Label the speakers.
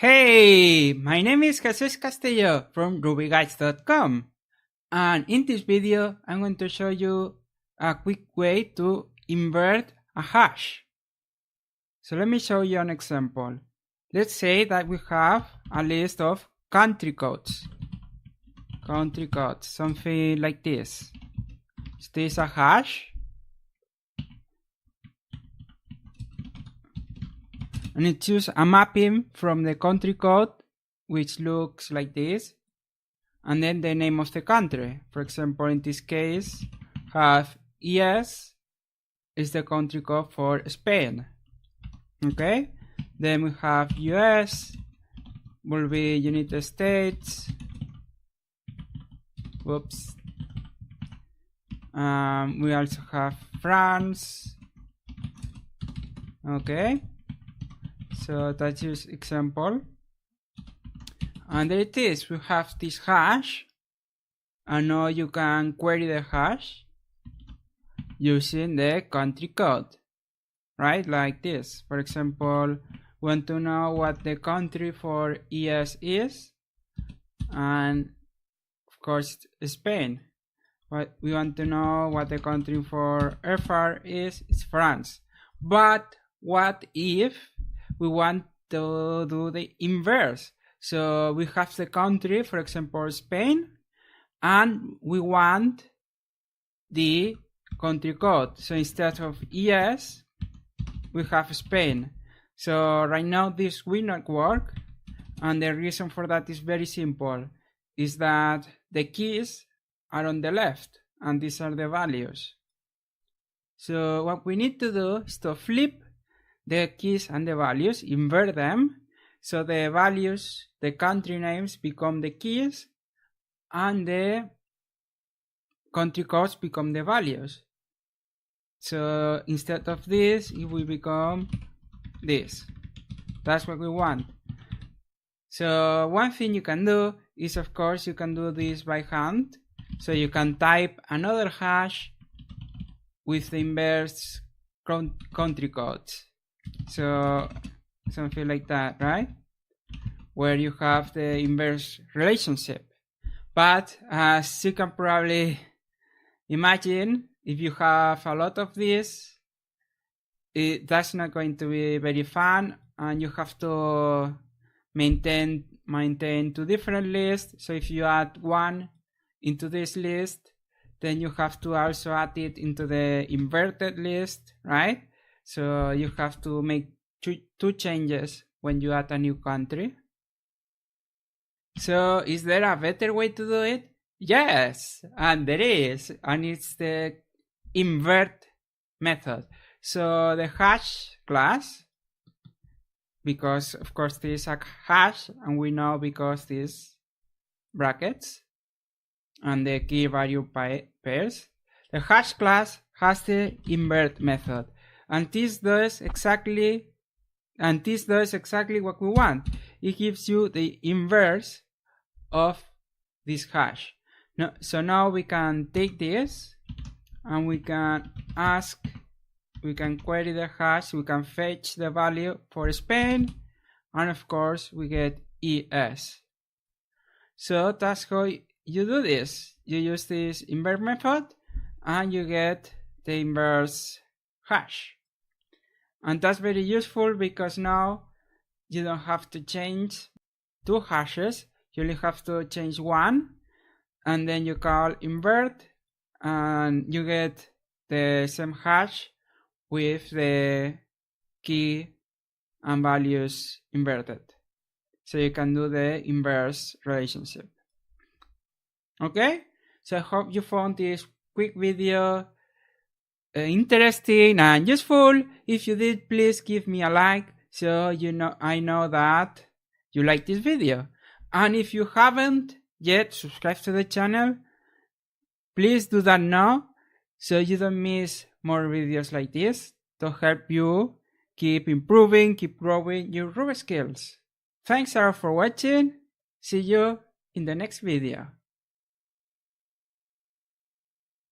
Speaker 1: Hey, my name is Jesus Castillo from rubyguides.com, and in this video I'm going to show you a quick way to invert a hash. So let me show you an example. Let's say that we have a list of country codes, something like this. Is this a hash? And it chooses a mapping from the country code, which looks like this, and then the name of the country. For example, in this case, have ES is the country code for Spain. Okay, then we have US, will be United States. Whoops. We also have France. Okay. So that's just example. And there it is. We have this hash. And now you can query the hash using the country code. Right? Like this. For example, we want to know what the country for ES is. And of course, Spain. But we want to know what the country for FR is. It's France. But what if we want to do the inverse? So we have the country, for example, Spain, and we want the country code. So instead of ES, we have Spain. So right now this will not work, and the reason for that is very simple, is that the keys are on the left, and these are the values. So what we need to do is to flip the keys and the values, invert them, so the values, the country names become the keys and the country codes become the values. So instead of this, it will become this. That's what we want. So one thing you can do is, of course, you can do this by hand. So you can type another hash with the inverse country codes. So something like that, right? Where you have the inverse relationship. But as you can probably imagine, if you have a lot of this, that's not going to be very fun, and you have to maintain two different lists. So if you add one into this list, then you have to also add it into the inverted list, right? So you have to make two changes when you add a new country. So is there a better way to do it? Yes, and there is, and it's the invert method. So the hash class, because of course this is a hash, and we know because these brackets and the key value pairs, the hash class has the invert method. And this does exactly what we want. It gives you the inverse of this hash. So now we can take this and we can query the hash, we can fetch the value for Spain, and of course we get ES. So that's how you do this. You use this invert method and you get the inverse hash. And that's very useful because now you don't have to change two hashes. You only have to change one, and then you call invert and you get the same hash with the key and values inverted. So you can do the inverse relationship. Okay, so I hope you found this quick video interesting and useful. If you did, please give me a like, so I know that you like this video. And if you haven't yet subscribed to the channel, please do that now, so you don't miss more videos like this to help you keep improving, keep growing your Ruby skills. Thanks a lot for watching. See you in the next video.